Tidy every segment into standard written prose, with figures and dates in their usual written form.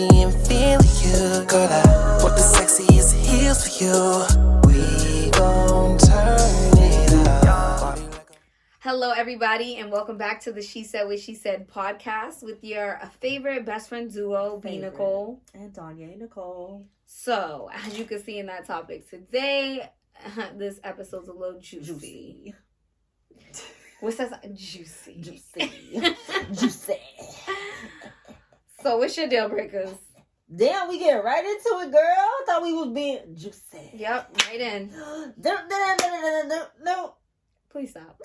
freaky and feeling you. Girl, I want the sexiest heels for you. We gon' turn it up. Hello, everybody, and welcome back to the She Said What She Said podcast with your favorite best friend duo, Nicole and Donyea, Nicole. So, as you can see in that topic today, this episode's a little juicy. What's that? Juicy. Juicy. So, what's your deal breakers? Damn, we get right into it, girl. I thought we was being juicy. Yep, right in. No. Please stop.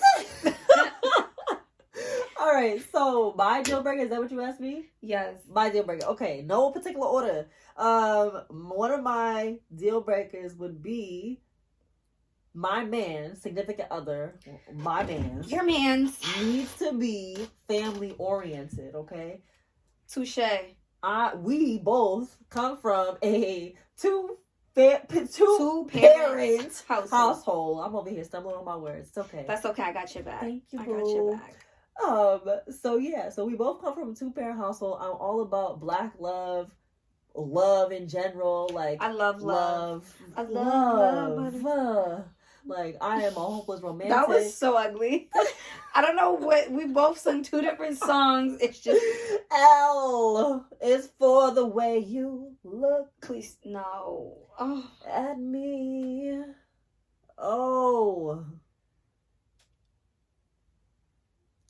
All right, so my deal breaker, is that what you asked me? Yes. My deal breaker. Okay, no particular order. One of my deal breakers would be my man, significant other, my man. Your man's. Needs to be family oriented, okay? Touche. We both come from a two parent household. I'm over here stumbling on my words. It's okay. That's okay. I got your back. Thank you, I boo. got your back. So we both come from a 2-parent household. I'm all about Black love in general. Like I love love. I love. Like I am a hopeless romantic. That was so ugly. I don't know what we both sung 2 different songs. It's just L is for the way you look. Please no. At me. Oh.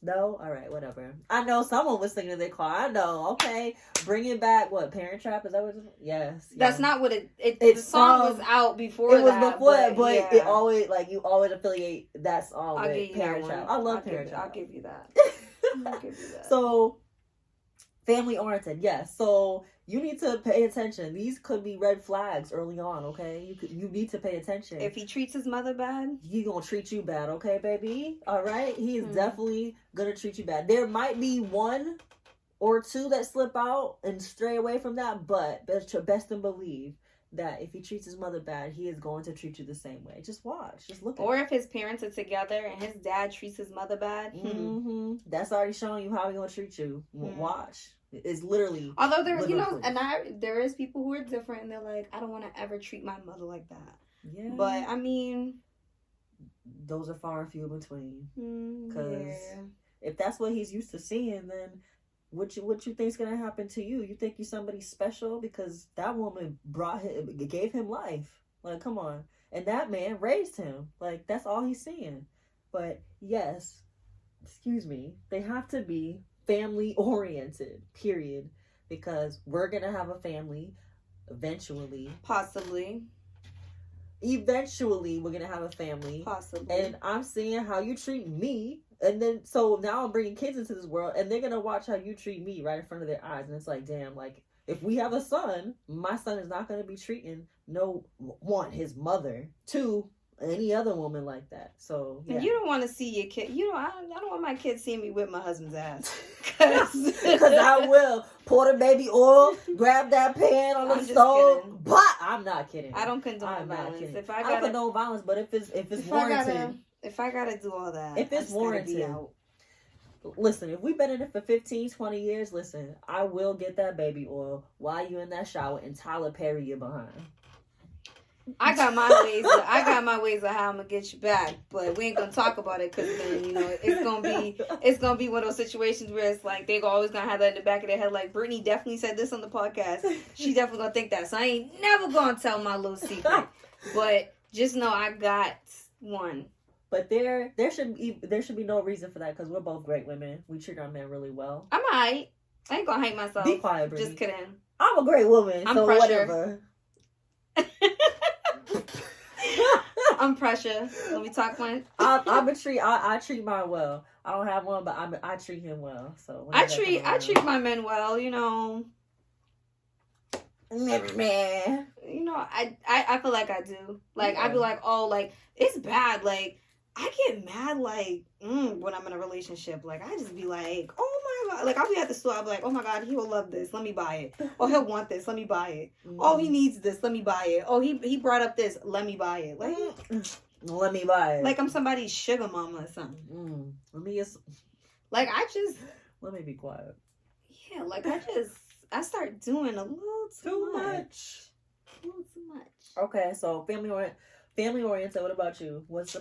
No? Alright, whatever. I know someone was singing in their car. I know. Okay. Bring it back. What? Parent Trap? Is that what it's... Yes. That's not what the song was out before that. It was before that, but yeah. it always, like, you always affiliate that song I'll with Parent Trap. I love Parent Trap. I'll give you that. I'll give you that. So, family oriented, yes. So, you need to pay attention. These could be red flags early on, okay? You need to pay attention. If he treats his mother bad, he gonna treat you bad, okay, baby? All right? He is definitely gonna treat you bad. There might be 1 or 2 that slip out and stray away from that, but best and believe that if he treats his mother bad, he is going to treat you the same way. Just watch. Just look at it. Or if his parents are together and his dad treats his mother bad. That's already showing you how he's gonna treat you. Watch. It's literally. Although there is people who are different and they're like, I don't want to ever treat my mother like that. Yeah. But I mean, those are far and few between. Because if that's what he's used to seeing, then what you think's gonna happen to you? You think you're somebody special because that woman gave him life. Like, come on. And that man raised him. Like, that's all he's seeing. But yes, excuse me, they have to be family oriented, period, because we're gonna have a family eventually. Eventually we're gonna have a family, possibly, and I'm seeing how you treat me, and then so now I'm bringing kids into this world and they're gonna watch how you treat me right in front of their eyes, and it's like, damn, like if we have a son, my son is not gonna be treating his mother, 2, any other woman like that. So yeah. And you don't want to see your kid. I don't want my kids seeing me whip my husband's ass. Because I will pour the baby oil, grab that pan on the stove. But I'm not kidding. I don't condone violence. I don't condone violence, but if it's warranted, if I gotta do all that, if it's warranted. Listen, if we've been in it for 15, 20 years, listen, I will get that baby oil while you in that shower and Tyler Perry you behind. I got my ways of how I'm gonna get you back, but we ain't gonna talk about it because then it's gonna be one of those situations where it's like they always gonna have that in the back of their head. Like Brittany definitely said this on the podcast. She definitely gonna think that. So I ain't never gonna tell my little secret. But just know I got one. But there should be no reason for that because we're both great women. We treat our men really well. I ain't gonna hate myself. Be quiet, Brittany. Just kidding. I'm a great woman. I'm so pressure. Whatever. I'm pressure. Let me talk one. I treat mine well. I don't have one, but I treat him well. So I treat my men well. You know. Man. You know, I feel like I do. Like I be like, oh, like it's bad. Like I get mad like when I'm in a relationship. Like I just be like, oh my god. Like I'll be at the store. I'll be like, oh my god, he will love this. Let me buy it. Oh, he'll want this. Let me buy it. Oh, he needs this. Let me buy it. Oh, he brought up this. Let me buy it. Like let me buy it. Like I'm somebody's sugar mama or something. Like I just. Let me be quiet. Yeah, like I start doing a little too much. A little too much. Okay, so family oriented. What about you? What's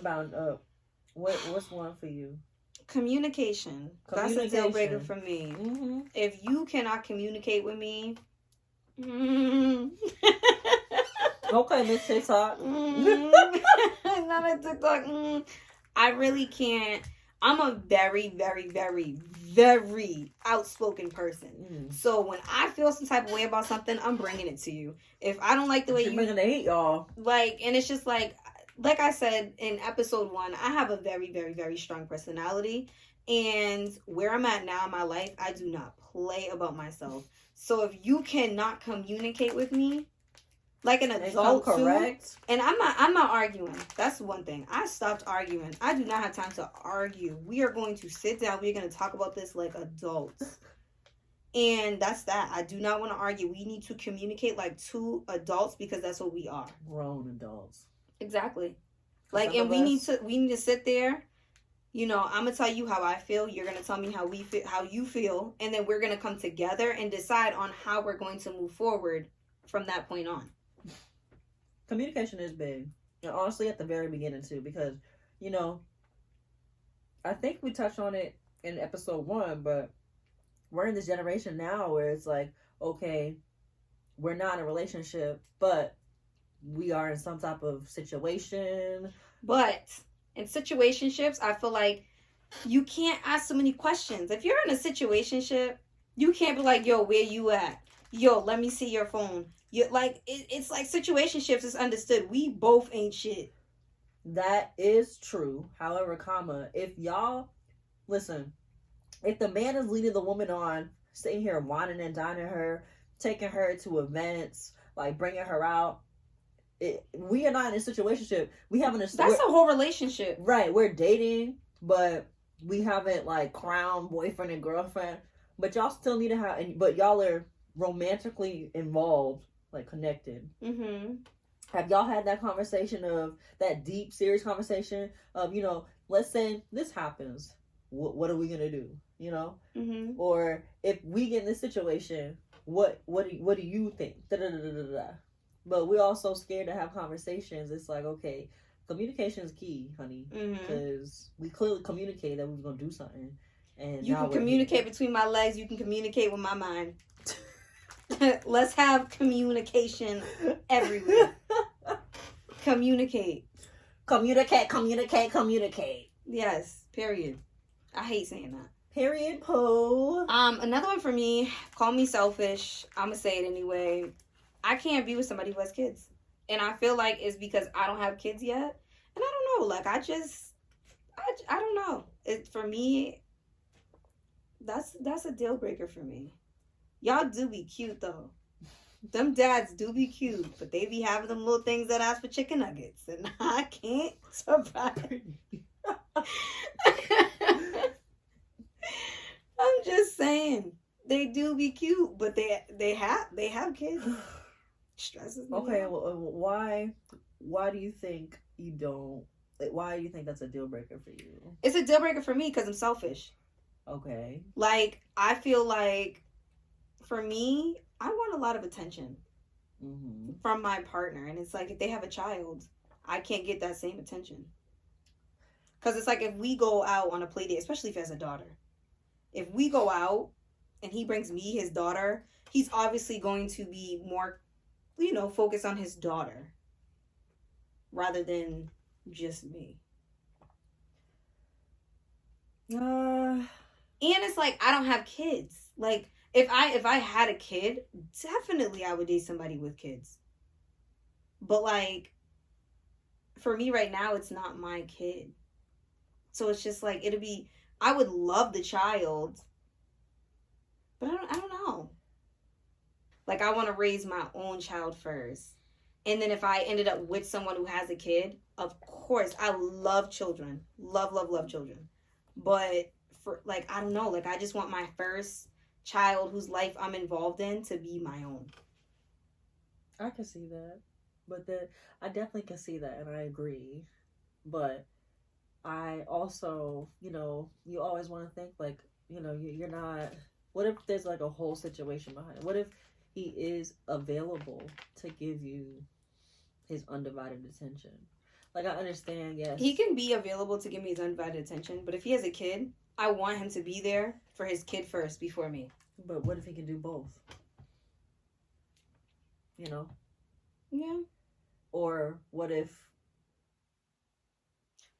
what's one for you? Communication. That's a deal breaker for me. Mm-hmm. If you cannot communicate with me, okay, Miss TikTok. not a TikTok. I really can't. I'm a very, very, very, very outspoken person. So when I feel some type of way about something, I'm bringing it to you. If I don't like the way you're bringing the heat, y'all. Like, and it's just like I said in episode 1, I have a very, very, very strong personality. And where I'm at now in my life, I do not play about myself. So if you cannot communicate with me, like an adult correct. And I'm not arguing. That's one thing. I stopped arguing. I do not have time to argue. We are going to sit down. We're going to talk about this like adults. And that's that. I do not want to argue. We need to communicate like 2 adults because that's what we are. Grown adults. Exactly. Like, and we need to sit there. You know, I'm gonna tell you how I feel. You're gonna tell me how you feel, and then we're gonna come together and decide on how we're going to move forward from that point on. Communication is big, and honestly, at the very beginning too, because you know, I think we touched on it in episode 1, but we're in this generation now where it's like, okay, we're not in a relationship, but we are in some type of situation. But in situationships, I feel like you can't ask so many questions. If you're in a situationship, you can't be like, yo, where you at? Yo, let me see your phone. It's like situationships is understood. We both ain't shit. That is true. However, if y'all, listen, if the man is leading the woman on, sitting here whining and dining her, taking her to events, like bringing her out, we are not in a situationship. That's a whole relationship. Right. We're dating, but we haven't like crowned boyfriend and girlfriend. But y'all still need to but y'all are romantically involved, like connected. Mm-hmm. Have y'all had that conversation that deep, serious conversation of, you know, let's say this happens. What are we going to do? You know? Mm-hmm. Or if we get in this situation, what do you think? Da-da-da-da-da-da. But we're also scared to have conversations. It's like, okay, communication is key, honey. Because we clearly communicated that we were going to do something. And you can communicate between my legs. You can communicate with my mind. Let's have communication everywhere. Communicate. Communicate. Yes, period. I hate saying that. Period, Poe. Another one for me, call me selfish. I'm going to say it anyway. I can't be with somebody who has kids. And I feel like it's because I don't have kids yet. And I don't know. Like, I don't know. For me, that's a deal breaker for me. Y'all do be cute, though. Them dads do be cute. But they be having them little things that ask for chicken nuggets. And I can't survive. I'm just saying. They do be cute. But they have kids. Stresses me. Okay, well, why do you think you don't? Like, why do you think that's a deal breaker for you? It's a deal breaker for me because I'm selfish. Okay. Like, I feel like, for me, I want a lot of attention from my partner. And it's like, if they have a child, I can't get that same attention. Because it's like, if we go out on a play date, especially if he has a daughter, if we go out and he brings me his daughter, he's obviously going to be more, you know, focused on his daughter rather than just me. And it's like, I don't have kids. Like, if I had a kid, definitely I would date somebody with kids. But like, for me right now, it's not my kid. So it's just like, I would love the child, but I don't know. Like, I want to raise my own child first. And then if I ended up with someone who has a kid, of course, I love children. Love children. But for, like, I don't know. Like, I just want my first child whose life I'm involved in to be my own. I can see that. But I definitely can see that, and I agree. But I also, you know, you always want to think, like, you know, you're not What if there's like a whole situation behind it? What if he is available to give you his undivided attention? Like, I understand, yes. He can be available to give me his undivided attention, but if he has a kid, I want him to be there for his kid first before me. But what if he can do both? You know? Yeah. Or what if...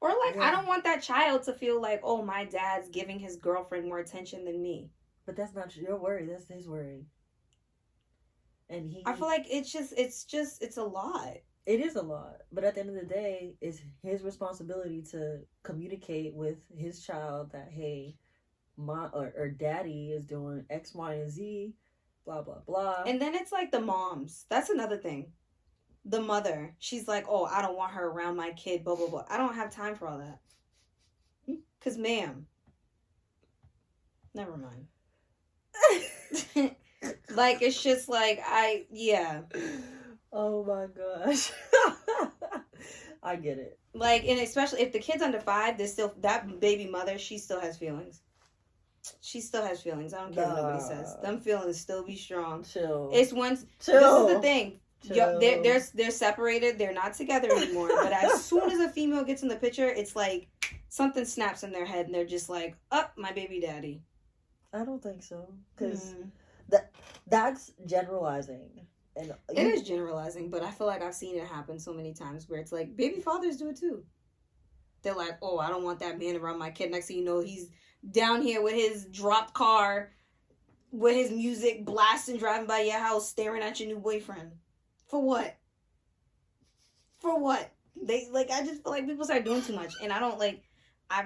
Or, like, I don't want that child to feel like, oh, my dad's giving his girlfriend more attention than me. But that's not your worry. That's his worry. And he... I feel like it's a lot. It is a lot. But at the end of the day, it's his responsibility to communicate with his child that, hey, or daddy is doing X, Y, and Z, blah, blah, blah. And then it's like the moms. That's another thing. The mother, she's like, oh, I don't want her around my kid, blah, blah, blah. I don't have time for all that. Because, ma'am. Never mind. Like, it's just like, yeah. Oh my gosh. I get it. Like, and especially if the kid's under 5, there's still, that baby mother, she still has feelings. She still has feelings. I don't care what nobody says. Them feelings still be strong. Chill. It's once, Chill. this is the thing. They're separated. They're not together anymore. But as soon as a female gets in the picture, it's like something snaps in their head, and they're just like, "Oh, my baby daddy." I don't think so, because that's generalizing. And it is generalizing, but I feel like I've seen it happen so many times where it's like baby fathers do it too. They're like, "Oh, I don't want that man around my kid." Next thing you know, he's down here with his dropped car, with his music blasting, driving by your house, staring at your new boyfriend. For what? For what? I just feel like people start doing too much. And I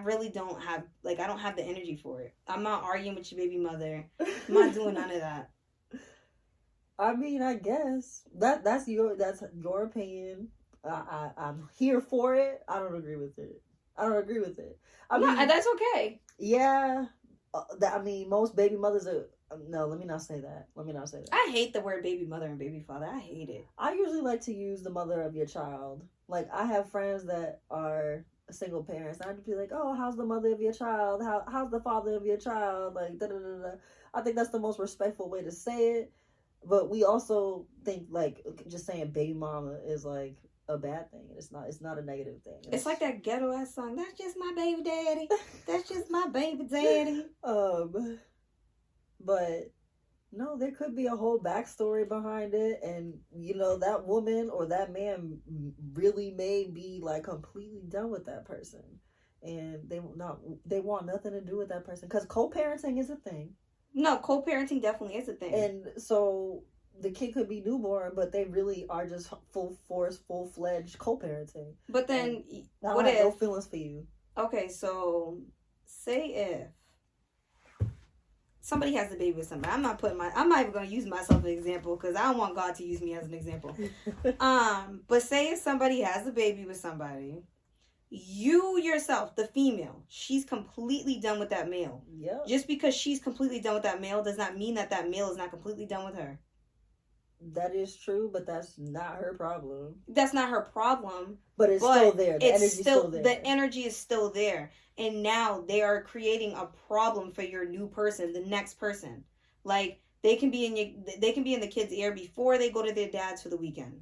really don't have, I don't have the energy for it. I'm not arguing with your baby mother. I'm not doing none of that. I mean, I guess. That's your opinion. I'm here for it. I don't agree with it. I mean, that's okay. Yeah. Most baby mothers are... No, let me not say that. I hate the word baby mother and baby father. I hate it. I usually like to use the mother of your child. Like, I have friends that are single parents. And I'd be like, oh, how's the mother of your child? How's the father of your child? Like, da-da-da-da. I think that's the most respectful way to say it. But we also think, like, just saying baby mama is, like, a bad thing. It's not a negative thing. It's like that ghetto-ass song. That's just my baby daddy. That's just my baby daddy. But no, there could be a whole backstory behind it, and that woman or that man really may be like completely done with that person, and they want nothing to do with that person, because co-parenting is a thing. No, co-parenting definitely is a thing, and so the kid could be newborn, but they really are just full-fledged co-parenting. But then, what if no feelings for you? Okay, so say if somebody has a baby with somebody. I'm not even going to use myself as an example because I don't want God to use me as an example. But say if somebody has a baby with somebody, you yourself, the female, she's completely done with that male. Yep. Just because she's completely done with that male does not mean that male is not completely done with her. That is true, but that's not her problem. That's not her problem. But it's still there. The energy's still there. The energy is still there. And now they are creating a problem for your new person, the next person. Like, they can be in the kid's ear before they go to their dad's for the weekend.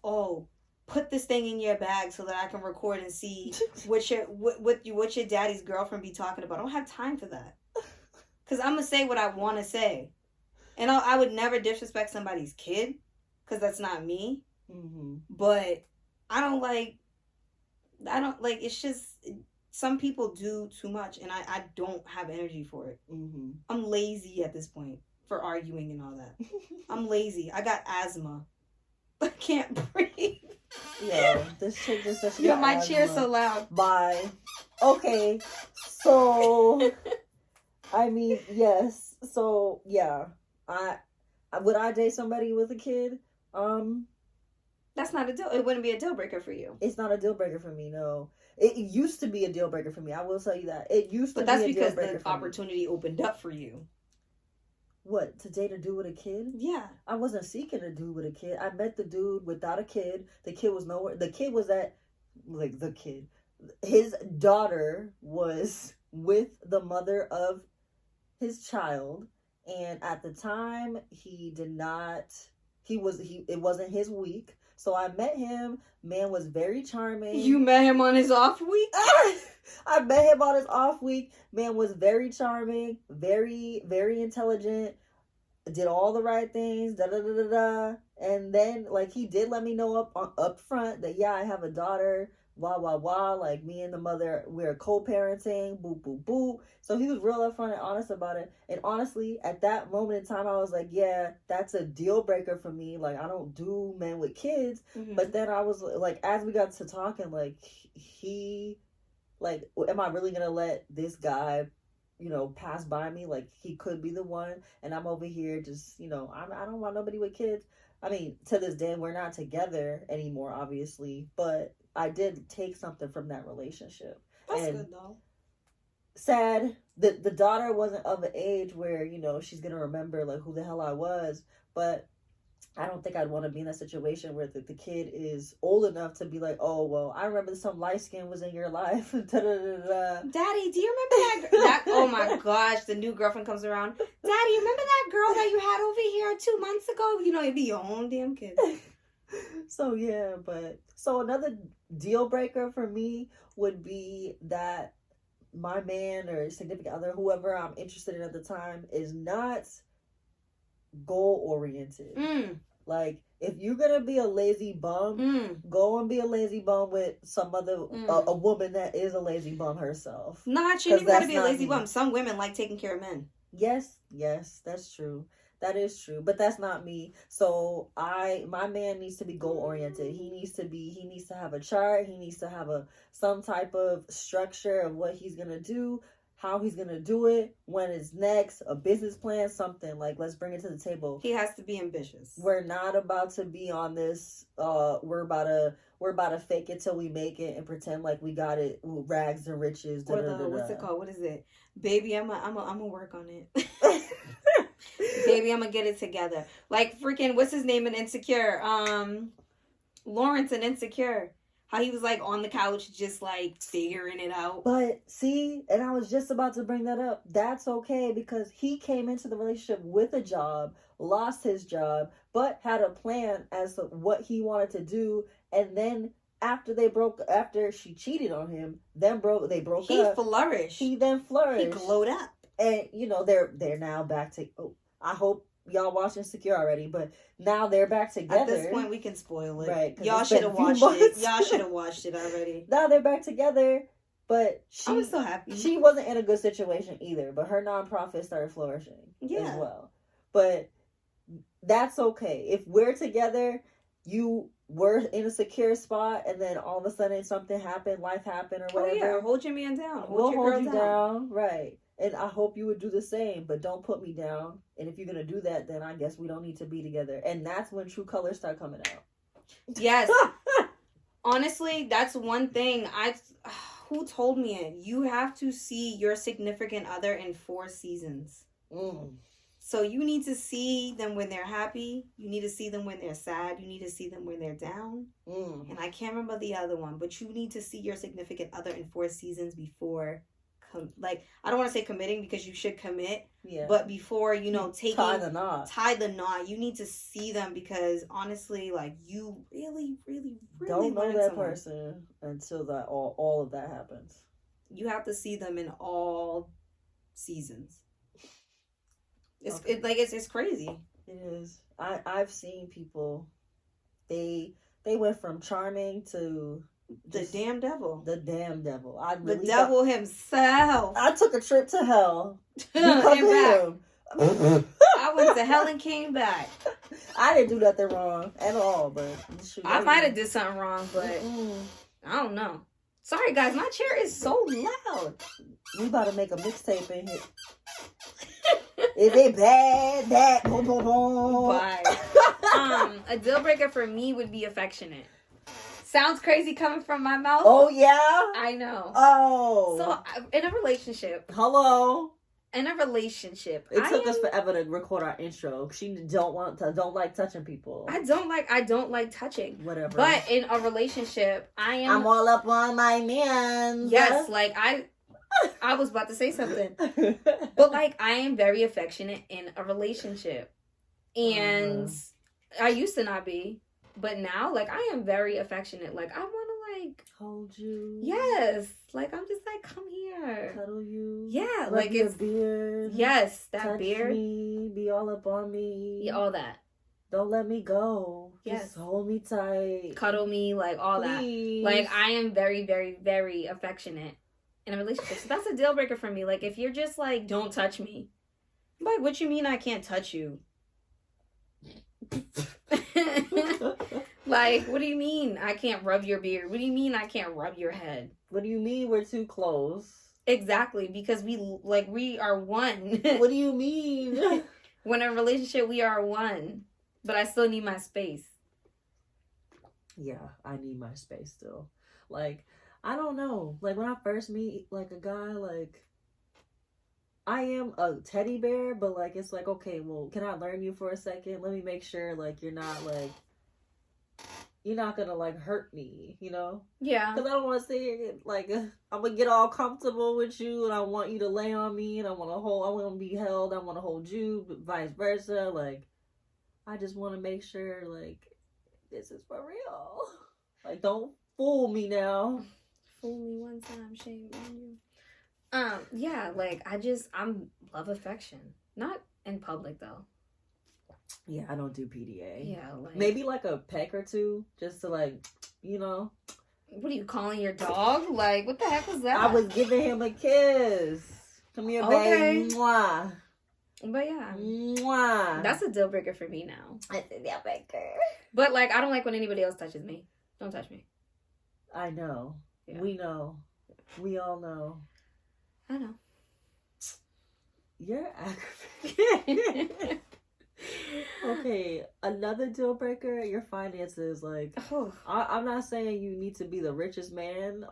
Oh, put this thing in your bag so that I can record and see what your daddy's girlfriend be talking about. I don't have time for that. Because I'm going to say what I want to say. And I would never disrespect somebody's kid, because that's not me. Mm-hmm. But I don't like, it's just, some people do too much, and I don't have energy for it. Mm-hmm. I'm lazy at this point for arguing and all that. I'm lazy. I got asthma. I can't breathe. Yo, this chick just said she got my asthma. Chair so loud. Bye. Okay, so, I mean, yes. So, yeah. Would I date somebody with a kid? That's not a deal. It wouldn't be a deal breaker for you. It's not a deal breaker for me. No, it used to be a deal breaker for me. I will tell you that it used to. But that's because the opportunity opened up for you. What, to date a dude with a kid? Yeah. I wasn't seeking a dude with a kid. I met the dude without a kid. The kid was nowhere. The kid was at, like, the kid. His daughter was with the mother of his child. And at the time, it wasn't his week. So I met him. Man was very charming. You met him on his off week? I met him on his off week. Man was very charming, very, very intelligent, did all the right things, da da da da da. And then, like, he did let me know up front that, yeah, I have a daughter, wah, wah, wah. Like, me and the mother, we're co-parenting, boop, boop, boop. So he was real upfront and honest about it. And honestly, at that moment in time, I was like, yeah, that's a deal breaker for me. Like, I don't do men with kids. Mm-hmm. But then I was like, as we got to talking, like, like, am I really going to let this guy, you know, pass by me? Like, he could be the one. And I'm over here just, you know, I don't want nobody with kids. I mean, to this day, we're not together anymore, obviously. But I did take something from that relationship. That's good, though. Sad. The daughter wasn't of an age where, you know, she's going to remember, like, who the hell I was. But I don't think I'd want to be in a situation where the kid is old enough to be like, oh, well, I remember some light skin was in your life. Daddy, do you remember that? Oh, my gosh. The new girlfriend comes around. Daddy, you remember that girl that you had over here 2 months ago? You know, it'd be your own damn kid. So, yeah, so another deal breaker for me would be that my man or significant other, whoever I'm interested in at the time, is not goal-oriented. Like, if you're gonna be a lazy bum, go and be a lazy bum with some other a woman that is a lazy bum herself. Not you even gotta be a lazy bum. Some women like taking care of men. Yes, that's true. That is true, but that's not me. So my man needs to be goal oriented. He needs to have a chart. He needs to have some type of structure of what he's gonna do, how he's gonna do it, when it's next, a business plan, something. Like, let's bring it to the table. He has to be ambitious. We're not about to be on this. We're about to fake it till we make it and pretend like we got it, rags and riches. What's it called? What is it? Baby, I'm a work on it. Baby, I'm gonna get it together. Like freaking, what's his name in Insecure? Lawrence in Insecure. How he was like on the couch just like figuring it out. But see, and I was just about to bring that up. That's okay because he came into the relationship with a job, lost his job, but had a plan as to what he wanted to do. And then after she cheated on him, they broke up. He flourished. He then flourished. He glowed up. And you know, they're now back to I hope y'all watched Insecure already, but now they're back together. At this point, we can spoil it. Right. Y'all should have watched it. Y'all should have watched it already. Now they're back together, but I was so happy. She wasn't in a good situation either, but her nonprofit started flourishing as well. But that's okay. If we're together, you were in a secure spot, and then all of a sudden something happened, life happened, or whatever. Oh, yeah. Hold your man down. We'll hold you down. Right. And I hope you would do the same, but don't put me down. And if you're going to do that, then I guess we don't need to be together. And that's when true colors start coming out. Yes. Honestly, that's one thing. Who told me it? You have to see your significant other in 4 seasons. So you need to see them when they're happy. You need to see them when they're sad. You need to see them when they're down. And I can't remember the other one, but you need to see your significant other in 4 seasons before... Like, I don't want to say committing because you should commit, but before, you know, tie the knot, you need to see them because honestly, like, you really, really, really don't know that person until that all of that happens. You have to see them in all seasons. It's it's crazy. It is. I've seen people. They went from charming to. The damn devil. The damn devil. The devil himself. I took a trip to hell. And back. I went to hell and came back. I didn't do nothing wrong at all, but I might have did something wrong, but I don't know. Sorry guys, my chair is so loud. We about to make a mixtape in here. Is it bad? That boom boom boom. Bye. A deal breaker for me would be affectionate. Sounds crazy coming from my mouth. Oh, yeah? I know. Oh. So, in a relationship. Hello. In a relationship. It took us forever to record our intro. She don't like touching people. I don't like touching. Whatever. But in a relationship, I'm all up on my man. Yes, like I was about to say something. But, like, I am very affectionate in a relationship. And I used to not be. But now, like, I am very affectionate. Like, I want to, like... hold you. Yes. Like, I'm just like, come here. Cuddle you. Yeah. Rub like, your it's... beard. Yes. That touch beard. me. Be all up on me. Yeah, all that. Don't let me go. Yes. Just hold me tight. Cuddle me. Like, all Please. that. Like, I am very, very, very affectionate in a relationship. So that's a deal breaker for me. Like, if you're just like, don't touch me. I'm like, what you mean I can't touch you? Like, what do you mean I can't rub your beard? What do you mean I can't rub your head? What do you mean we're too close? Exactly, because we are one. What do you mean? When in a relationship, we are one. But I still need my space. Yeah, I need my space still. Like, I don't know. Like, when I first meet, like, a guy, like, I am a teddy bear, but, like, it's like, okay, well, can I learn you for a second? Let me make sure, like, you're not, like, you're not gonna, like, hurt me, you know? Yeah. Because I don't want to say, like, I'm gonna get all comfortable with you, and I want you to lay on me, and I want to be held, I want to hold you, but vice versa. Like, I just want to make sure, like, this is for real. Like, don't fool me now. Fool me one time, shame on you. Yeah, like, I'm love affection. Not in public, though. Yeah, I don't do PDA. Yeah, like... Maybe, like, a peck or two, just to, like, you know. What are you calling your dog? Like, what the heck was that? I was giving him a kiss. Come here, babe. Mwah. But yeah. Mwah. That's a deal breaker for me now. That's a deal breaker. But, like, I don't like when anybody else touches me. Don't touch me. I know. Yeah. We know. We all know. I know. You're aggravating. Okay, another deal breaker, your finances. Like, I'm not saying you need to be the richest man,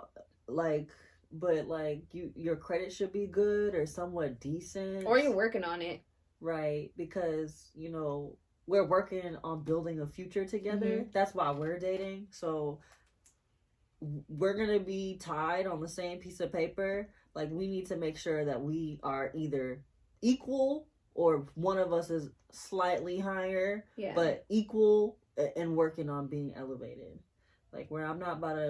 like, but, like, your credit should be good or somewhat decent. Or you're working on it. Right, because, you know, we're working on building a future together. Mm-hmm. That's why we're dating. So we're going to be tied on the same piece of paper. Like, we need to make sure that we are either equal or one of us is slightly higher, but equal and working on being elevated. Like, where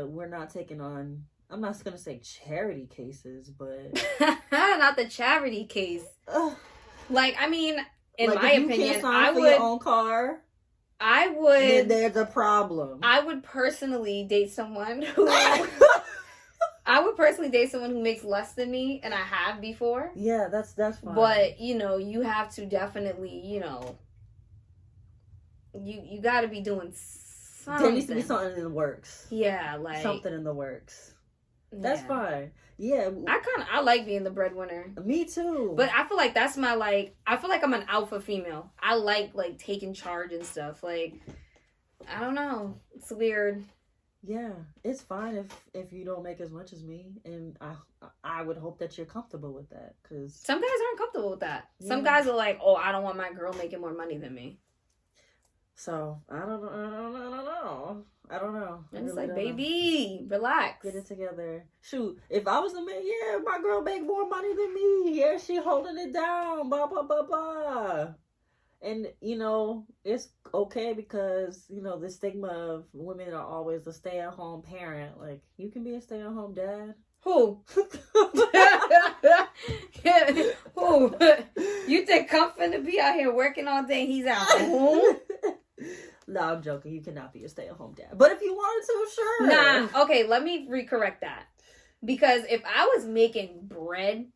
we're not taking on, I'm not going to say charity cases, but. Not the charity case. Like, I mean, in like, my if you opinion, can't sign for your own car. I would. Then there's a problem. I would personally date someone who. I would personally date someone who makes less than me, and I have before. Yeah, that's fine. But, you know, you have to definitely, you know, you got to be doing something. There needs to be something in the works. Yeah, like. Something in the works. That's fine. Yeah. I like being the breadwinner. Me too. But I feel like that's my, like, I feel like I'm an alpha female. I like taking charge and stuff. Like, I don't know. It's weird. Yeah, it's fine if you don't make as much as me, and I would hope that you're comfortable with that, because some guys aren't comfortable with that. Yeah. Some guys are like, oh, I don't want my girl making more money than me. So I don't know. And it's like, baby, relax, get it together. Shoot, if I was the man, yeah, my girl make more money than me. Yeah, she holding it down. Blah blah blah blah. And, you know, it's okay because, you know, the stigma of women are always a stay-at-home parent. Like, you can be a stay-at-home dad. Who? Who? You think I'm finna be out here working all day? He's out home? No, I'm joking. You cannot be a stay-at-home dad. But if you wanted to, sure. Nah, okay, let me recorrect that. Because if I was making bread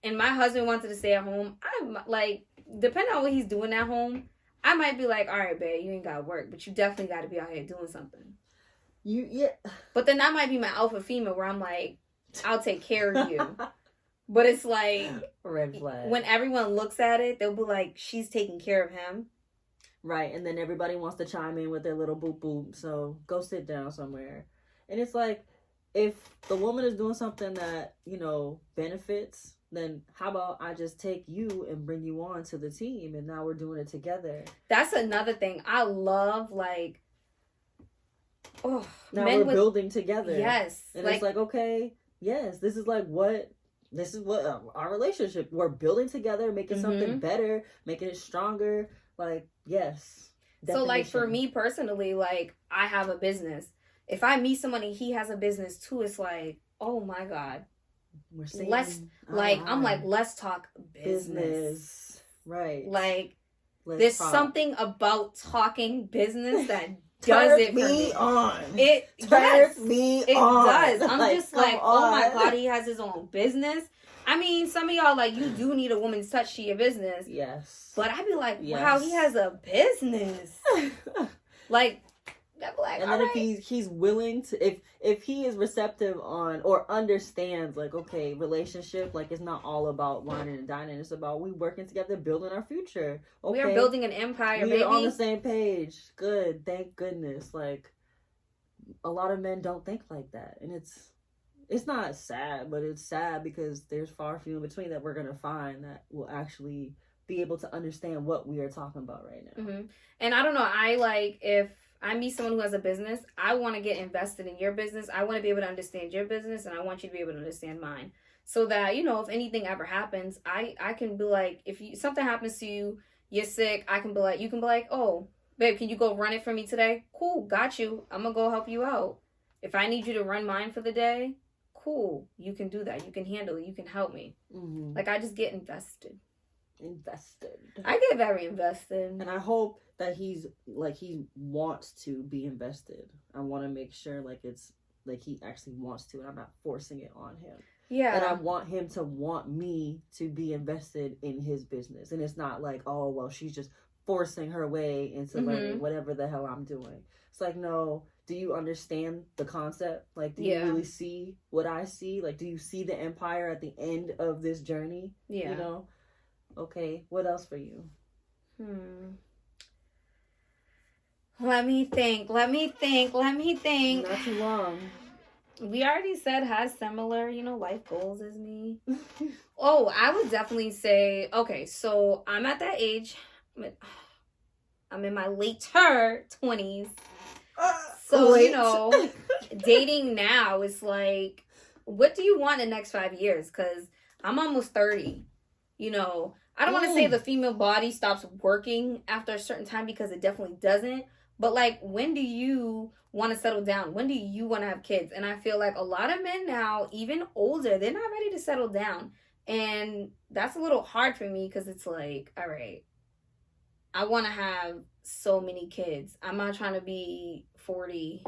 and my husband wanted to stay at home, I'm like... Depending on what he's doing at home, I might be like, all right, babe, you ain't got to work, but you definitely got to be out here doing something. Yeah. But then that might be my alpha female where I'm like, I'll take care of you. But it's like, red flag. When everyone looks at it, they'll be like, she's taking care of him. Right. And then everybody wants to chime in with their little boop boop. So go sit down somewhere. And it's like, if the woman is doing something that, you know, benefits, then how about I just take you and bring you on to the team, and now we're doing it together. That's another thing. I love, like, now we're building together. Yes. And it's like, okay, yes, this is like what this is what our relationship, we're building together, making something better, making it stronger. Like, yes. So, like, for me personally, like, I have a business. If I meet somebody, he has a business too, it's like, oh my God. Let's talk business. Right. Like, there's something about talking business that does it for me. On. It turns me on. It does. I'm just like, oh my God, he has his own business. I mean, some of y'all, like, you do need a woman's touch to your business. Yes. But I'd be like, wow, he has a business. Like, and then if he's willing to, if he is receptive on or understands, like, okay, relationship, like, it's not all about whining and dining. It's about we working together, building our future. Okay, we are building an empire, baby. We're on the same page. Good, thank goodness. Like, a lot of men don't think like that, and it's not sad, but it's sad because there's far few in between that we're gonna find that will actually be able to understand what we are talking about right now. Mm-hmm. And I don't know, if I meet someone who has a business, I want to get invested in your business. I want to be able to understand your business, and I want you to be able to understand mine. So that, you know, if anything ever happens, I can be like, if something happens to you, you're sick, I can be like, you can be like, oh, babe, can you go run it for me today? Cool, got you. I'm going to go help you out. If I need you to run mine for the day, cool, you can do that. You can handle it. You can help me. Mm-hmm. Like, I just get invested. I get very invested. And I hope that he wants to be invested. I want to make sure, like, it's like he actually wants to, and I'm not forcing it on him. Yeah. And I want him to want me to be invested in his business. And it's not like, oh, well, she's just forcing her way into learning whatever the hell I'm doing. It's like, no, do you understand the concept? Like, do you really see what I see? Like, do you see the empire at the end of this journey? Yeah. You know? Okay, what else for you? Let me think. Not too long. We already said has similar, life goals as me. Oh, I would definitely say, okay, so I'm at that age. I'm in my later 20s. So, dating now is like, what do you want in the next 5 years? Because I'm almost 30. I don't want to say the female body stops working after a certain time, because it definitely doesn't. But, like, when do you want to settle down? When do you want to have kids? And I feel like a lot of men now, even older, they're not ready to settle down. And that's a little hard for me, because it's like, all right, I want to have so many kids. I'm not trying to be 40,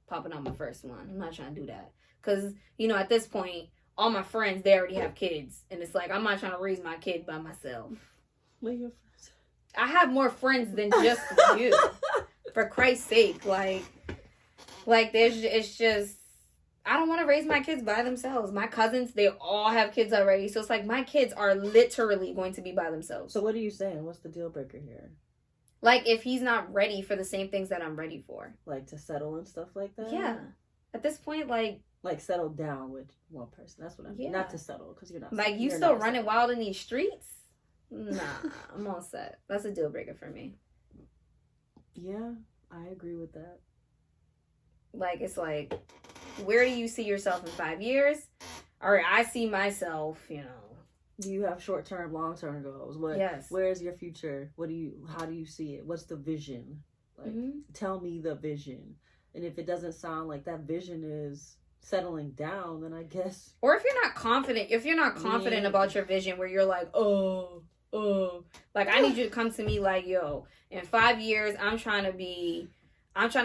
popping out my first one. I'm not trying to do that. Because, at this point, all my friends, they already have kids. And it's like, I'm not trying to raise my kid by myself. What are your friends? I have more friends than just you. For Christ's sake. Like it's just, I don't want to raise my kids by themselves. My cousins, they all have kids already. So it's like, my kids are literally going to be by themselves. So what are you saying? What's the deal breaker here? Like, if he's not ready for the same things that I'm ready for. Like, to settle and stuff like that? Yeah. At this point, like, settle down with one person. That's what I mean. Yeah. Not to settle, because you're not. Like, you still running wild in these streets? Nah, I'm all set. That's a deal breaker for me. Yeah, I agree with that. Like, it's like, where do you see yourself in 5 years? All right, I see myself, Do you have short-term, long-term goals? Yes. Where is your future? How do you see it? What's the vision? Like, tell me the vision. And if it doesn't sound like that vision is settling down, then I guess. Or if you're not confident about your vision, where you're like, like, I need you to come to me like, yo, in 5 years, I'm trying to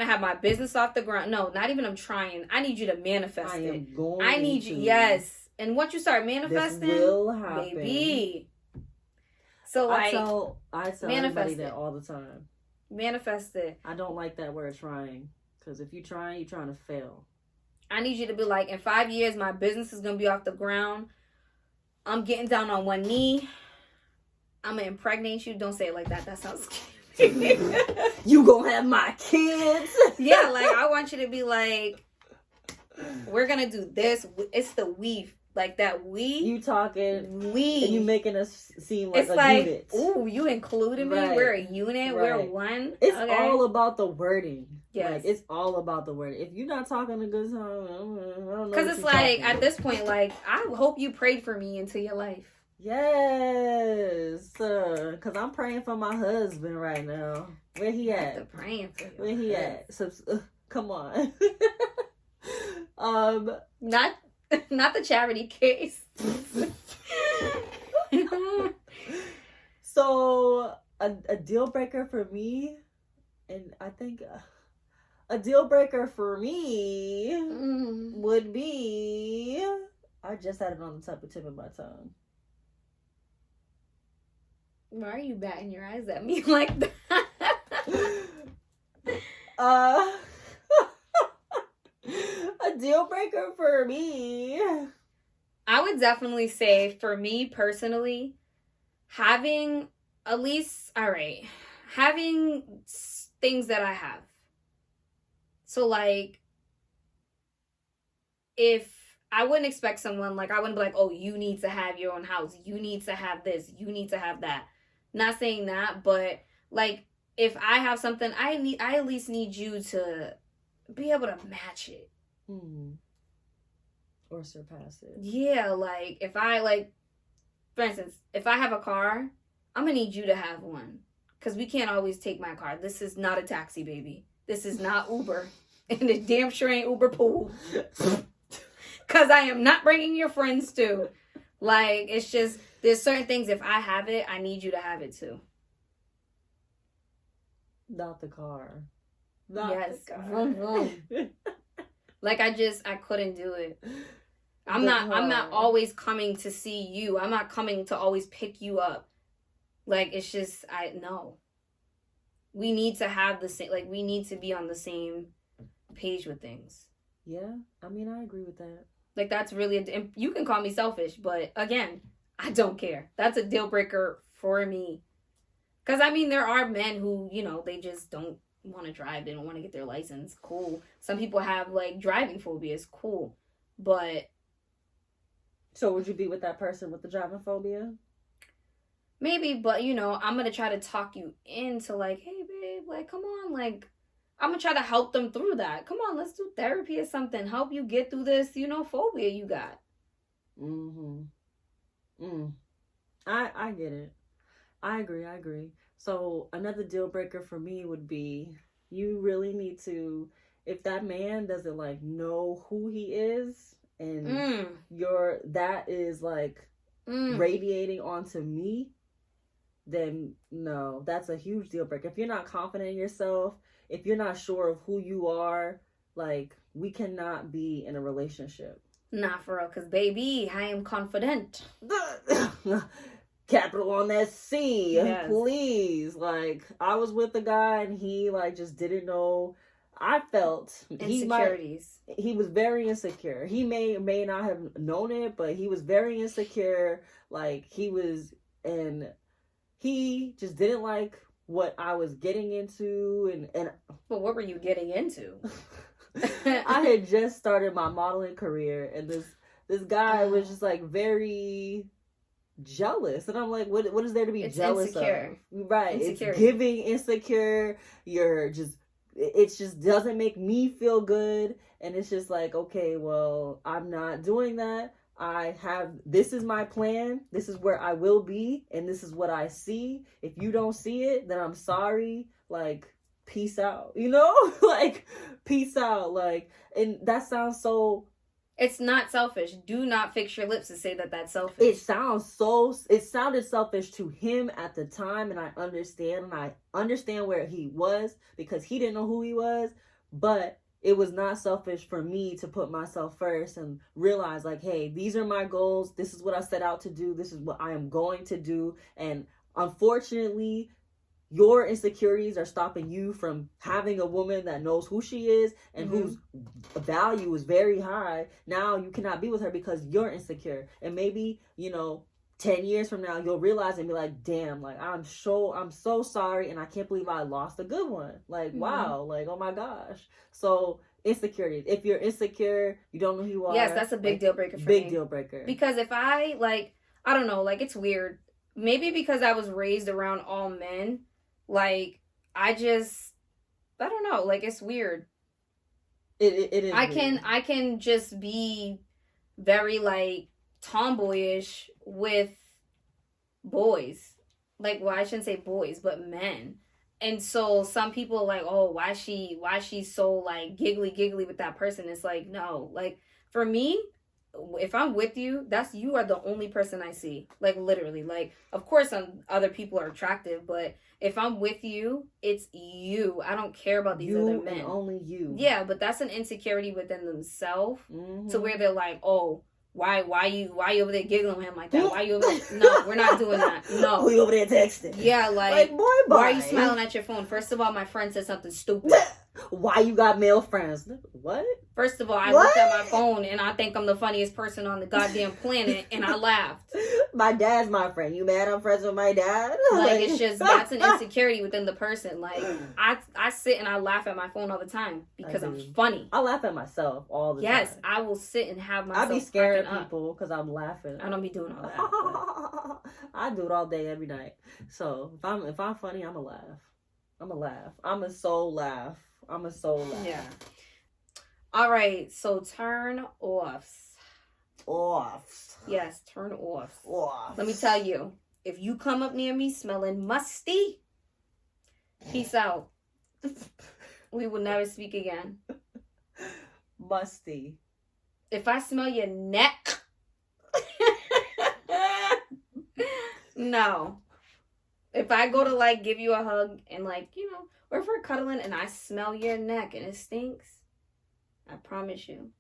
have my business off the ground. No, not even I'm trying. I need you to manifest it. I need you. Yes. And once you start manifesting, this will happen. Baby. So, like, I tell everybody that all the time. Manifest it. I don't like that word trying. Because if you're trying to fail. I need you to be like, in 5 years, my business is going to be off the ground. I'm getting down on one knee. I'm going to impregnate you. Don't say it like that. That sounds scary. You going to have my kids. Yeah, like, I want you to be like, we're going to do this. It's the we like that You talking, we. and you making us seem like it's a like, unit. Ooh, you included me. Right. We're a unit. Right. We're one. It's okay. all about the wording. Yes. Like, it's all about the wording. If you're not talking a good time, I don't know. Because it's like, at this point, like, I hope you prayed for me into your life. Yes. Because I'm praying for my husband right now. Where he at? I'm praying for you. Where he at? So, come on. Not the charity case. So a deal breaker for me, and I think a deal breaker for me would be, I just had it on the tip of my tongue. Why are you batting your eyes at me like that? A deal breaker for me. I would definitely say, for me personally, having at least, having things that I have. So, like, if I wouldn't expect someone, like, I wouldn't be like, oh, you need to have your own house. You need to have this. You need to have that. Not saying that, but, like, if I have something, I at least need you to be able to match it. Or surpass it. Yeah, like, if I, like, for instance, if I have a car, I'm gonna need you to have one. Because we can't always take my car. This is not a taxi, baby. This is not Uber. And it damn sure ain't Uber pool. Because I am not bringing your friends too. Like, it's just, there's certain things, if I have it, I need you to have it too. Not the car. Yes. The car. Vroom, vroom. Like, I couldn't do it. I'm not always coming to see you. I'm not coming to always pick you up. Like, it's just, no. We need to have the same, like, we need to be on the same page with things. Yeah, I mean, I agree with that. Like, that's really, and you can call me selfish, but again, I don't care. That's a deal breaker for me. Because, I mean, there are men who, you know, they just don't want to drive. They don't want to get their license. Cool. Some people have, like, driving phobias. Cool. But. So would you be with that person with the driving phobia? Maybe, but, you know, I'm going to try to talk you into, like, hey, babe, like, come on, like, I'm going to try to help them through that. Come on, let's do therapy or something. Help you get through this, you know, phobia you got. I get it. I agree. So another deal breaker for me would be, you really need to, if that man doesn't, like, know who he is, and that is, like, radiating onto me, then no, that's a huge deal breaker. If you're not confident in yourself, if you're not sure of who you are, like, we cannot be in a relationship. Not for real, because baby, I am confident. Capital on that C, yes. Please. Like, I was with a guy and he, like, just didn't know. I felt insecurities. He was very insecure. He may not have known it, but he was very insecure. Like, he just didn't like what I was getting into, and but what were you getting into? I had just started my modeling career, and this guy was just, like, very jealous, and I'm like, what is there to be jealous insecure. Of? Right, it's giving insecure. It just doesn't make me feel good, and it's just like, okay, well, I'm not doing that. This is my plan, this is where I will be, and this is what I see. If you don't see it, then I'm sorry, like, peace out, you know? Like, peace out, like, and that sounds so... It's not selfish. Do not fix your lips to say that that's selfish. It sounded selfish to him at the time, and I understand where he was, because he didn't know who he was, but it was not selfish for me to put myself first and realize, like, hey, these are my goals. This is what I set out to do. This is what I am going to do. And unfortunately, your insecurities are stopping you from having a woman that knows who she is and whose value is very high. Now you cannot be with her because you're insecure. And maybe, 10 years from now, you'll realize and be like, damn, like, I'm so sorry, and I can't believe I lost a good one. Like, wow, like, oh my gosh. So Insecurities. If you're insecure, you don't know who you are. Yes, that's a big deal breaker for me. Big deal breaker. Because if I, like, I don't know, like, it's weird. Maybe because I was raised around all men, like, I don't know, like, it's weird. It is I can just be very, like, tomboyish with boys. Like, well, I shouldn't say boys, but men. And so some people are like, oh, why she so, like, giggly with that person? It's like, no. Like, for me, if I'm with you, you are the only person I see. Like, literally. Like, of course, some other people are attractive, but if I'm with you, it's you. I don't care about these other men. And only you. Yeah, but that's an insecurity within themselves to where they're like, oh, why you over there giggling at him like that? Why you over there? No, we're not doing that. No. We over there texting. Yeah, like boy, why are you smiling at your phone? First of all, my friend said something stupid. Why you got male friends? What? First of all, I looked at my phone and I think I'm the funniest person on the goddamn planet and I laughed. My dad's my friend. You mad I'm friends with my dad? Like, it's just, that's an insecurity within the person. Like, I sit and I laugh at my phone all the time because I'm funny. I laugh at myself all the time. Yes, I will sit and have myself. I be scaring people because I'm laughing. I don't be doing all that. I do it all day, every night. So if I'm funny, I'ma laugh. I'm a soul laugh. Yeah. All right. So turn offs. Yes, turn offs. Let me tell you, if you come up near me smelling musty, peace out. We will never speak again. Musty. If I smell your neck, no. If I go to, like, give you a hug and, like, you know, or if we're cuddling and I smell your neck and it stinks, I promise you,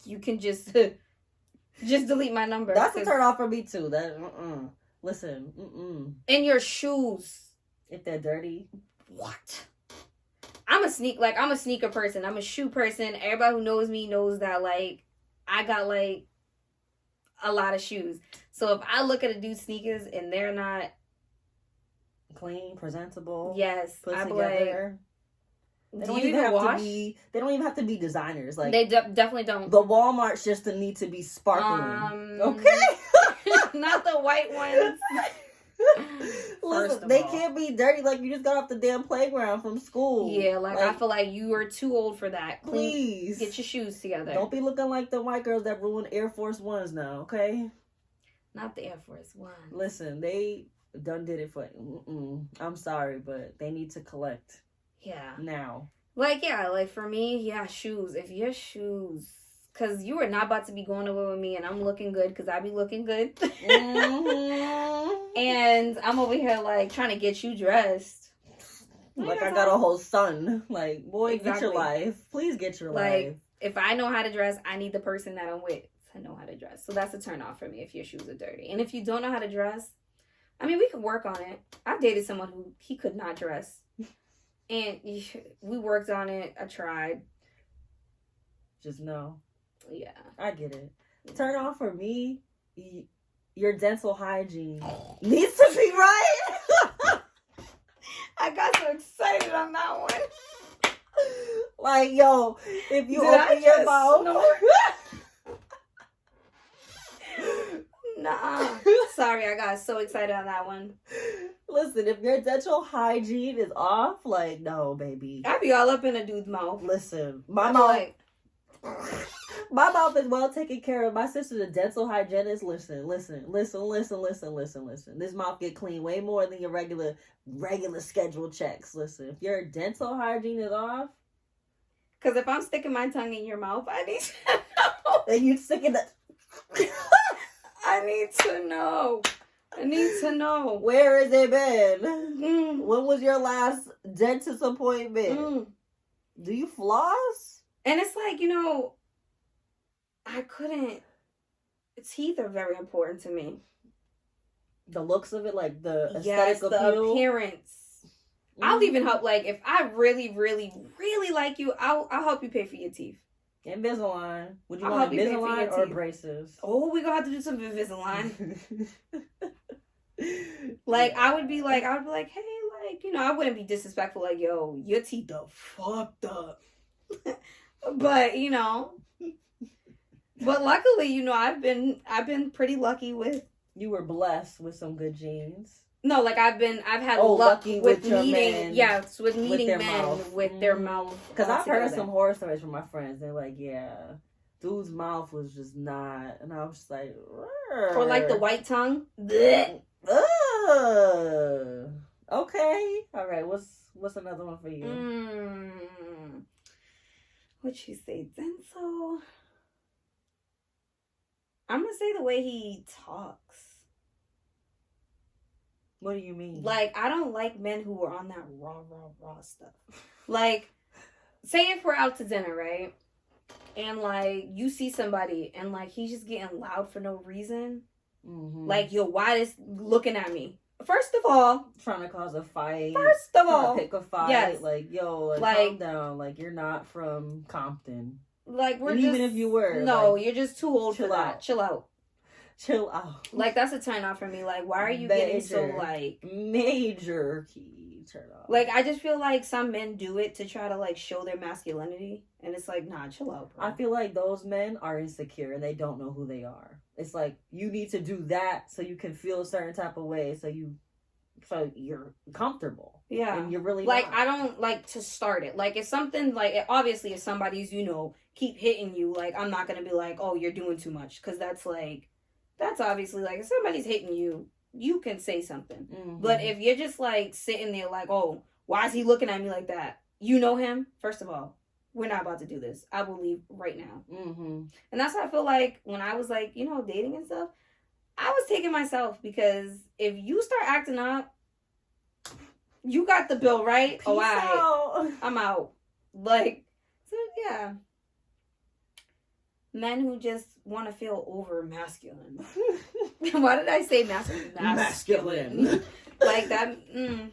you can just delete my number. That's a turn off for me too. Listen, And your shoes, if they're dirty, what? I'm a sneaker person. I'm a shoe person. Everybody who knows me knows that, like, I got, like, a lot of shoes. So if I look at a dude's sneakers and they're not clean, presentable, yes, put I together. Like, do you even wash? They don't even have to be designers. Like, they definitely don't. The Walmart's just need to be sparkling. Okay, not the white ones. Listen, they can't be dirty. Like, you just got off the damn playground from school. Yeah, like I feel like you are too old for that. Please get your shoes together. Don't be looking like the white girls that ruin Air Force Ones now. Okay, not the Air Force One. Listen, they done did it for. I'm sorry, but they need to collect. Yeah. Now. Like, yeah, like for me, yeah, shoes. If your shoes, because you are not about to be going away with me and I'm looking good because I be looking good. And I'm over here, like, trying to get you dressed. Like, I got a whole son. Like, boy, exactly. Get your life. Please get your life. Like, if I know how to dress, I need the person that I'm with to know how to dress. So that's a turn off for me if your shoes are dirty. And if you don't know how to dress, I mean, we can work on it. I've dated someone who he could not dress. And we worked on it. I tried. Just no. Yeah. I get it. Turn off for me, your dental hygiene needs to be right. I got so excited on that one. Like, yo, if you open your mouth. Nah. Sorry, I got so excited on that one. Listen, if your dental hygiene is off, like, no, baby. I be all up in a dude's mouth. Listen, my mouth is well taken care of. My sister's a dental hygienist. Listen. This mouth get clean way more than your regular scheduled checks. Listen, if your dental hygiene is off. Because if I'm sticking my tongue in your mouth, I need to know. And you sticking the... I need to know. Where has it been? When was your last dentist appointment? Do you floss? And it's like, you know, I couldn't. Teeth are very important to me. The looks of it, like the aesthetic appeal? The appearance. I'll even help, like, if I really, really, really like you, I'll help you pay for your teeth. Invisalign. Would you want Invisalign or braces? Oh, we're gonna have to do some Invisalign. Like, I would be like, hey, like, you know, I wouldn't be disrespectful, like, yo, your teeth are fucked up. But, you know, but luckily, you know, I've been pretty lucky with. You were blessed with some good genes. No, like I've had luck lucky with meeting, men, with meeting their men mouth. with their mouth. Because I've heard some horror stories from my friends. They're like, yeah, dude's mouth was just not, and I was just like, rrr. Or like the white tongue. Blech. Okay, all right. What's another one for you? What'd you say, Denzel? I'm gonna say the way he talks. What do you mean? Like, I don't like men who are on that raw stuff. Like, say if we're out to dinner, right? And, like, you see somebody and, like, he's just getting loud for no reason. Mm-hmm. Like, yo, why is looking at me? First of all. Trying to cause a fight. First of all. Pick a fight. Yes. Like, yo, like, calm down. Like, you're not from Compton. Like, we're and just. Even if you were. No, like, you're just too old for that. Out. Chill out. Chill out. Like, that's a turn off for me. Like, why are you getting so, like... Major key turn off. Like, I just feel like some men do it to try to, like, show their masculinity. And it's like, nah, chill out, bro. I feel like those men are insecure and they don't know who they are. It's like, you need to do that so you can feel a certain type of way so you're comfortable. Yeah. And you're really like, not. I don't like to start it. Like, if something, like, obviously if somebody's, you know, keep hitting you, like, I'm not going to be like, oh, you're doing too much. Because that's, like... That's obviously, like, if somebody's hitting you, you can say something. Mm-hmm. But if you're just, like, sitting there like, oh, why is he looking at me like that? You know him? First of all, we're not about to do this. I will leave right now. Mm-hmm. And that's how I feel like when I was, like, you know, dating and stuff, I was taking myself because if you start acting up, you got the bill, right? Peace out. I'm out. Like, so, yeah. Men who just want to feel over masculine. Why did I say masculine? Masculine. Like that.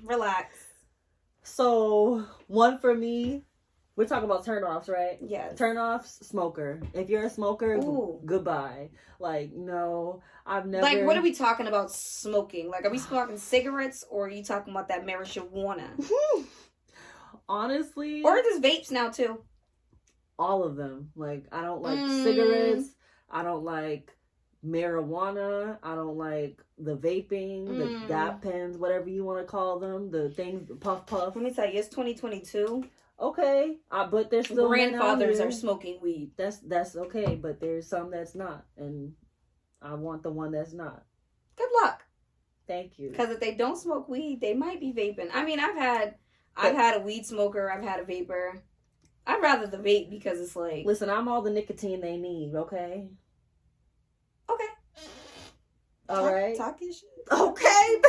Relax. So, one for me. We're talking about turn-offs, right? Yes. Turn-offs, smoker. If you're a smoker, goodbye. Like, no, I've never... Like, what are we talking about smoking? Like, are we smoking cigarettes or are you talking about that marijuana? Honestly... Or just vapes now, too. All of them. Like, I don't like cigarettes. I don't like marijuana. I don't like the vaping, the dab pens, whatever you want to call them. The things, the puff. Let me tell you, it's 2022. Okay. But there's still grandfathers are smoking weed. That's okay, but there's some that's not. And I want the one that's not. Good luck. Thank you. Because if they don't smoke weed, they might be vaping. I mean, I've had a weed smoker. I've had a vapor. I'd rather the vape because it's like... Listen, I'm all the nicotine they need, okay? Okay. All right. Talk your shit. Okay,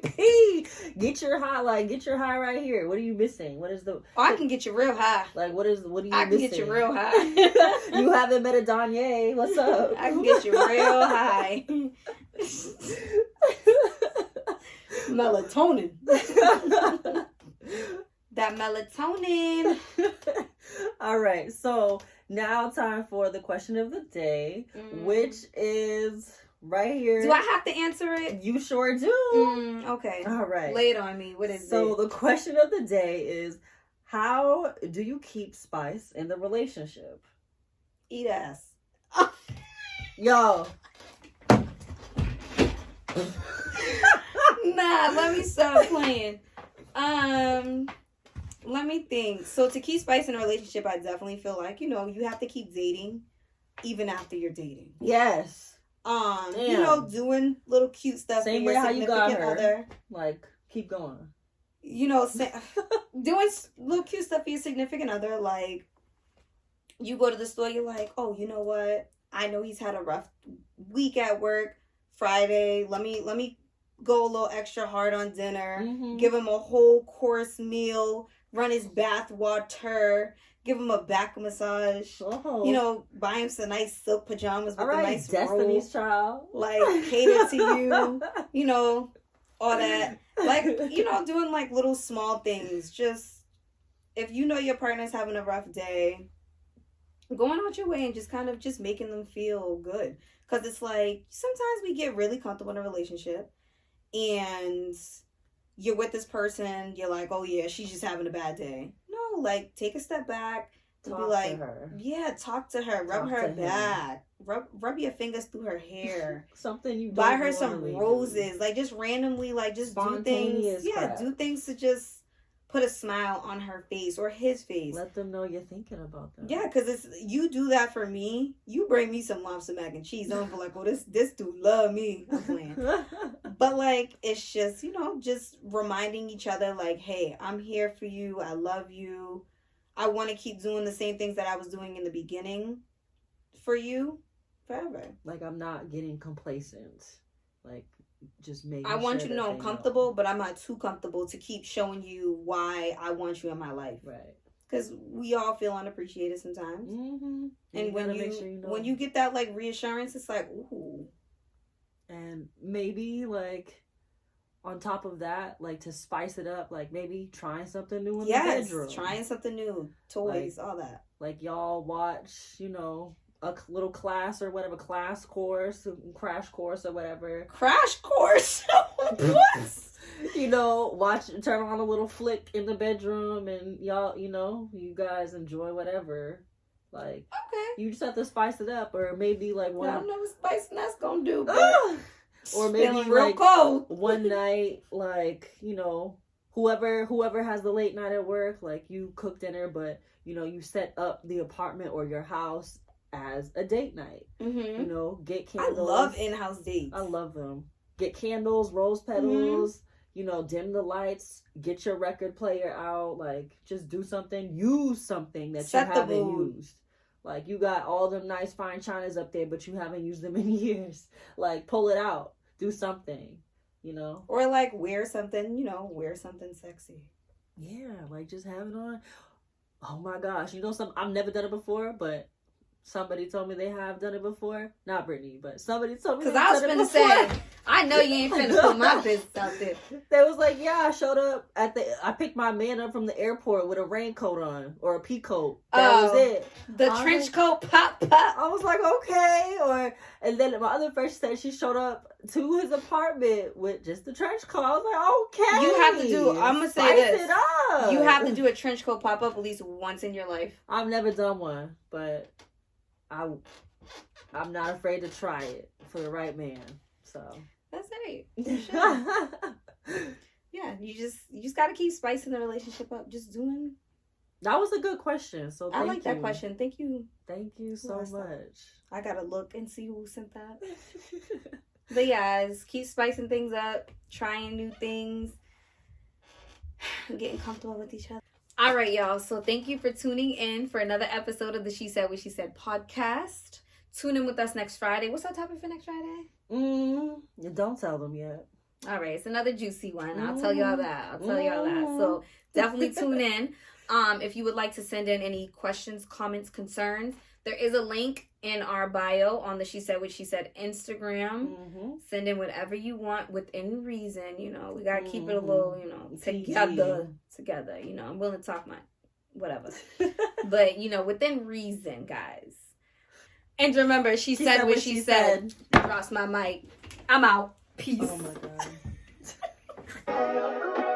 baby. Get your high right here. What are you missing? What is the... Oh, I can get you real high. Like, what are you missing? I can get you real high. You haven't met a Donyea. What's up? I can get you real high. Melatonin. That melatonin. All right, so now time for the question of the day, which is right here. Do I have to answer it? You sure do. Okay. All right. Lay it on me. What is it? So the question of the day is, how do you keep spice in the relationship? Eat ass. Yo. Nah, let me stop playing. Let me think. So to keep spice in a relationship, I definitely feel like, you know, you have to keep dating even after you're dating. Yes. You know, doing little cute stuff Same for way your how you got her. other. Like, keep going. You know, doing little cute stuff for your significant other. Like, you go to the store, you're like, oh, you know what? I know he's had a rough week at work. Friday, let me go a little extra hard on dinner. Give him a whole course meal. Run his bath water, give him a back massage, you know, buy him some nice silk pajamas with a nice Destiny's Child. Like, cater to you, you know, all that. Like, you know, doing like little small things. Just, if you know your partner's having a rough day, going out your way and just kind of just making them feel good. Because it's like, sometimes we get really comfortable in a relationship and... you're with this person, you're like, oh yeah, she's just having a bad day. No, like, take a step back, Talk be like, to her. Yeah, talk to her. Rub her back. Rub your fingers through her hair. Something you buy her some roses. Do. Like just randomly, like just do things. Crap. Do things to just put a smile on her face or his face. Let them know you're thinking about them. Yeah, because you do that for me. You bring me some lobster mac and cheese. I'm like, oh, this dude love me. I'm playing. But like, it's just, just reminding each other like, hey, I'm here for you. I love you. I want to keep doing the same things that I was doing in the beginning for you forever. Like, I'm not getting complacent. Like, just making I want you to know I'm comfortable, but I'm not too comfortable to keep showing you why I want you in my life. Right. Because we all feel unappreciated sometimes. Mm-hmm. And when you get that like reassurance, it's like, ooh. And maybe like on top of that, like to spice it up, like maybe trying something new in the bedroom. Trying something new, toys, all that. Like y'all watch, a little class or whatever, crash course or whatever. Crash course? What? Turn on a little flick in the bedroom and y'all, you guys enjoy whatever. Like, okay. You just have to spice it up, or maybe like one. I don't know what spicing that's gonna do, but or maybe real cold. One night, like, whoever has the late night at work, like you cook dinner, but you set up the apartment or your house as a date night. Mm-hmm. Get candles. I love in-house dates. I love them. Get candles, rose petals. Mm-hmm. Dim the lights. Get your record player out. Like, just do something. Use something that you haven't used. Like, you got all them nice fine chinas up there, but you haven't used them in years. Like, pull it out. Do something. Or like wear something. Wear something sexy. Yeah, like just have it on. Oh my gosh, I've never done it before, but somebody told me they have done it before. Not Brittany, but somebody told me. Because I was finna say, I know you ain't finna put my business out there. They was like, yeah, I showed up I picked my man up from the airport with a raincoat on or a pea coat. That was it. The trench coat pop. I was like, okay. And then my other friend said she showed up to his apartment with just the trench coat. I was like, okay. You have to do. I'm gonna say this. It up. You have to do a trench coat pop up at least once in your life. I've never done one, but I'm not afraid to try it for the right man. So that's right. Yeah, you just got to keep spicing the relationship up. Just doing. That was a good question. So I like that question. Thank you. Thank you so much. I gotta look and see who sent that. But yeah, just keep spicing things up, trying new things, getting comfortable with each other. All right, y'all. So thank you for tuning in for another episode of the She Said What She Said podcast. Tune in with us next Friday. What's our topic for next Friday? Don't tell them yet. All right, it's another juicy one. I'll tell y'all that. So definitely tune in. If you would like to send in any questions, comments, concerns, there is a link in our bio on the She Said What She Said Instagram. Send in whatever you want within reason. We got to keep it a little, together. I'm willing to talk my whatever. But, within reason, guys. And remember, she said what she said. Cross my mic. I'm out. Peace. Oh, my God.